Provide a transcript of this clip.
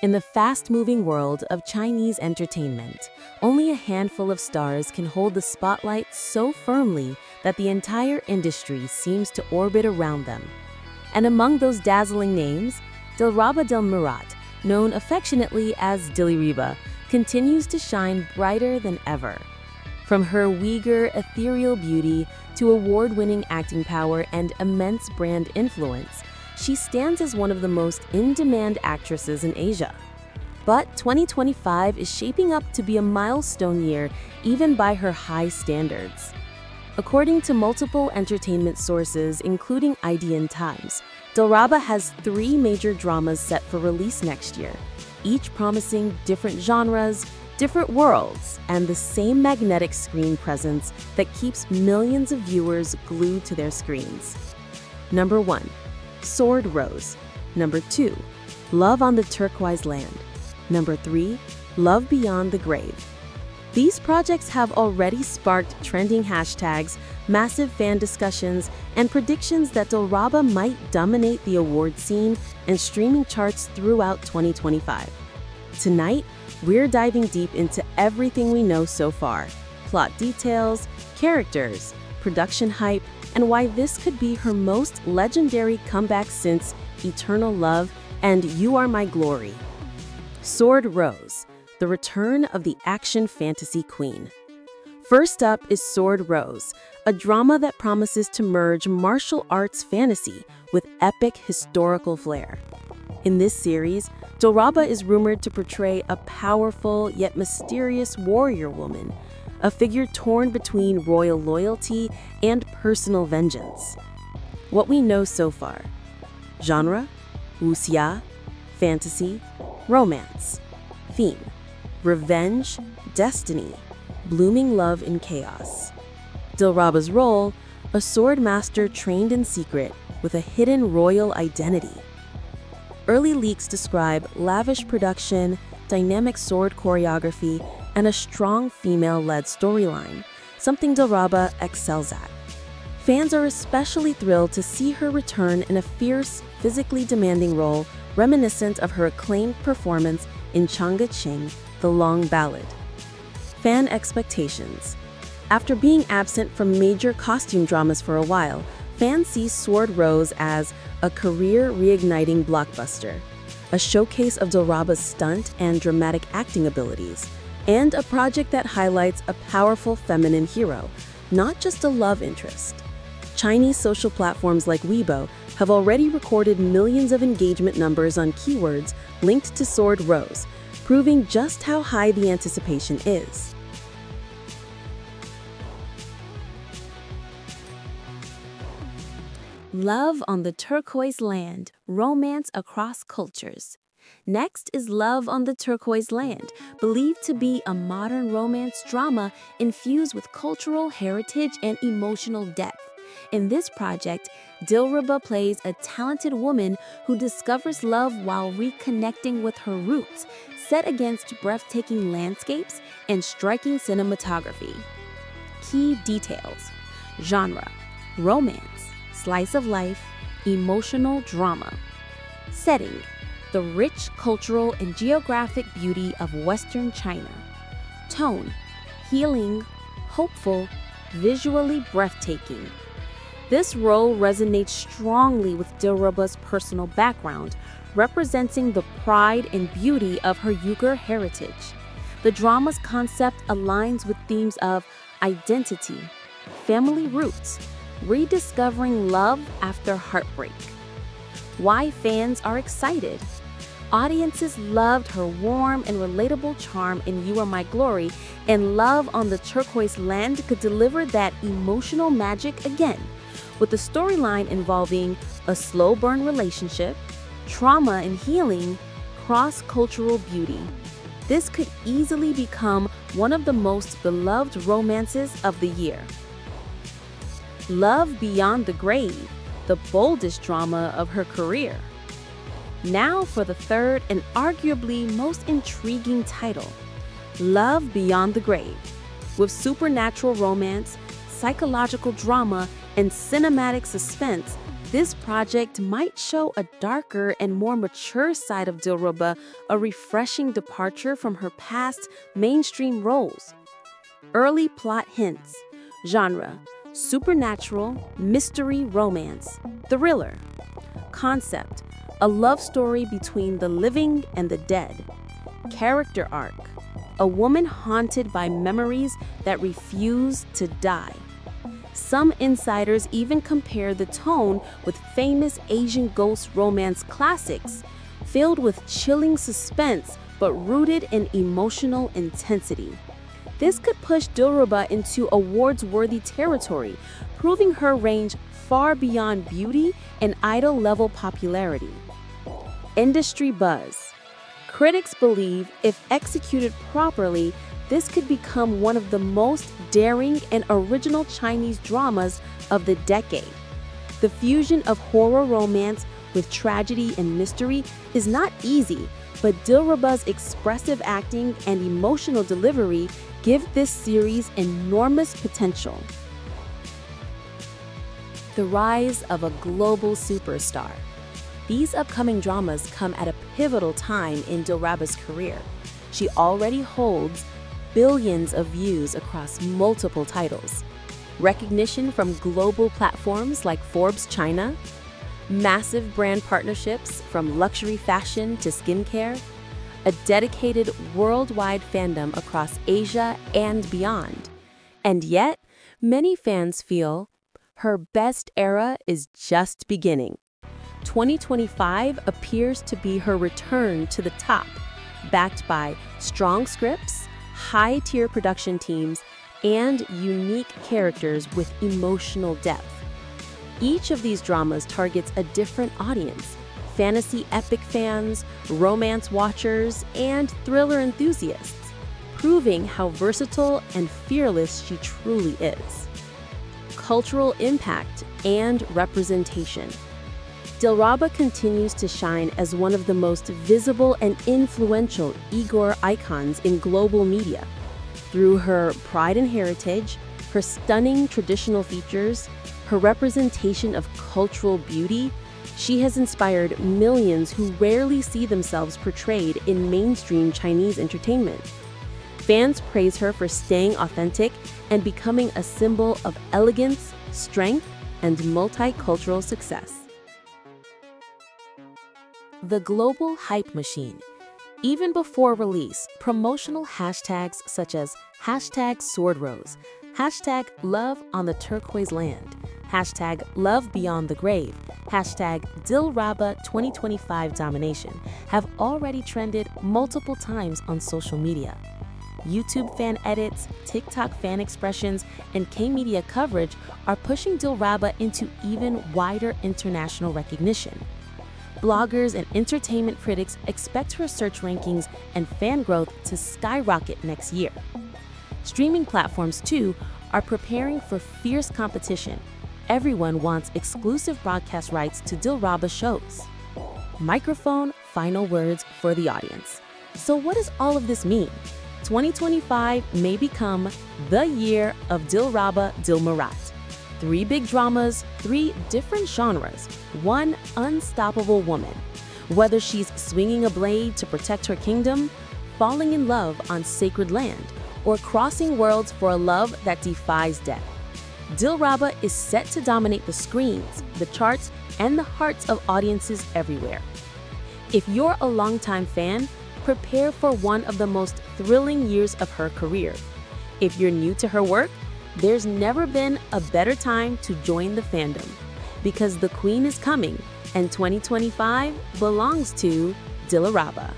In the fast-moving world of Chinese entertainment, only a handful of stars can hold the spotlight so firmly that the entire industry seems to orbit around them. And among those dazzling names, Dilraba Dilmurat, known affectionately as Dilraba, continues to shine brighter than ever. From her Uyghur ethereal beauty to award-winning acting power and immense brand influence, she stands as one of the most in-demand actresses in Asia. But 2025 is shaping up to be a milestone year even by her high standards. According to multiple entertainment sources, including IDN Times, Dilraba has 3 major dramas set for release next year, each promising different genres, different worlds, and the same magnetic screen presence that keeps millions of viewers glued to their screens. Number 1. Sword Rose. Number 2. Love on the Turquoise Land. Number 3. Love Beyond the Grave. These projects have already sparked trending hashtags, massive fan discussions, and predictions that Dilraba might dominate the award scene and streaming charts throughout 2025. Tonight, we're diving deep into everything we know so far: plot details, characters, production hype, and why this could be her most legendary comeback since Eternal Love and You Are My Glory. Sword Rose, the return of the action fantasy queen. First up is Sword Rose, a drama that promises to merge martial arts fantasy with epic historical flair. In this series, Dilraba is rumored to portray a powerful yet mysterious warrior woman, a figure torn between royal loyalty and personal vengeance. What we know so far: genre, wuxia, fantasy, romance. Theme: revenge, destiny, blooming love in chaos. Dilraba's role: a sword master trained in secret with a hidden royal identity. Early leaks describe lavish production, dynamic sword choreography, and a strong female-led storyline, something Dilraba excels at. Fans are especially thrilled to see her return in a fierce, physically demanding role reminiscent of her acclaimed performance in Chang'e Qing, The Long Ballad. Fan expectations. After being absent from major costume dramas for a while, fans see Sword Rose as a career reigniting blockbuster, a showcase of Dilraba's stunt and dramatic acting abilities, and a project that highlights a powerful feminine hero, not just a love interest. Chinese social platforms like Weibo have already recorded millions of engagement numbers on keywords linked to Sword Rose, proving just how high the anticipation is. Love on the Turquoise Land, romance across cultures. Next is Love on the Turquoise Land, believed to be a modern romance drama infused with cultural heritage and emotional depth. In this project, Dilraba plays a talented woman who discovers love while reconnecting with her roots, set against breathtaking landscapes and striking cinematography. Key details: genre, romance, slice of life, emotional drama. Setting: the rich cultural and geographic beauty of Western China. Tone: healing, hopeful, visually breathtaking. This role resonates strongly with Dilraba's personal background, representing the pride and beauty of her Uyghur heritage. The drama's concept aligns with themes of identity, family roots, rediscovering love after heartbreak. Why fans are excited? Audiences loved her warm and relatable charm in You Are My Glory, and Love on the Turquoise Land could deliver that emotional magic again, with the storyline involving a slow burn relationship, trauma and healing, cross-cultural beauty. This could easily become one of the most beloved romances of the year. Love Beyond the Grave, the boldest drama of her career. Now for the third and arguably most intriguing title, Love Beyond the Grave. With supernatural romance, psychological drama, and cinematic suspense, this project might show a darker and more mature side of Dilraba, a refreshing departure from her past mainstream roles. Early plot hints. Genre: supernatural, mystery, romance, thriller. Concept: a love story between the living and the dead. Character arc: a woman haunted by memories that refuse to die. Some insiders even compare the tone with famous Asian ghost romance classics, filled with chilling suspense but rooted in emotional intensity. This could push Dilraba into awards-worthy territory, proving her range far beyond beauty and idol-level popularity. Industry buzz. Critics believe if executed properly, this could become one of the most daring and original Chinese dramas of the decade. The fusion of horror romance with tragedy and mystery is not easy, but Dilraba's expressive acting and emotional delivery give this series enormous potential. The rise of a global superstar. These upcoming dramas come at a pivotal time in Dilraba's career. She already holds billions of views across multiple titles, recognition from global platforms like Forbes China, massive brand partnerships from luxury fashion to skincare, a dedicated worldwide fandom across Asia and beyond. And yet, many fans feel her best era is just beginning. 2025 appears to be her return to the top, backed by strong scripts, high-tier production teams, and unique characters with emotional depth. Each of these dramas targets a different audience: fantasy epic fans, romance watchers, and thriller enthusiasts, proving how versatile and fearless she truly is. Cultural impact and representation. Dilraba continues to shine as one of the most visible and influential Uyghur icons in global media. Through her pride and heritage, her stunning traditional features, her representation of cultural beauty, she has inspired millions who rarely see themselves portrayed in mainstream Chinese entertainment. Fans praise her for staying authentic and becoming a symbol of elegance, strength, and multicultural success. The global hype machine. Even before release, promotional hashtags such as #SwordRose, #LoveOnTheTurquoise Land, #LoveBeyondTheGrave, #Dilraba 2025 Domination have already trended multiple times on social media. YouTube fan edits, TikTok fan expressions, and K-media coverage are pushing Dilraba into even wider international recognition. Bloggers and entertainment critics expect her search rankings and fan growth to skyrocket next year. Streaming platforms, too, are preparing for fierce competition. Everyone wants exclusive broadcast rights to Dilraba shows. Microphone, final words for the audience. So what does all of this mean? 2025 may become the year of Dilraba Dilmurat. 3 big dramas, 3 different genres, 1 unstoppable woman. Whether she's swinging a blade to protect her kingdom, falling in love on sacred land, or crossing worlds for a love that defies death, Dilraba is set to dominate the screens, the charts, and the hearts of audiences everywhere. If you're a longtime fan, prepare for one of the most thrilling years of her career. If you're new to her work, there's never been a better time to join the fandom, because the queen is coming and 2025 belongs to Dilraba.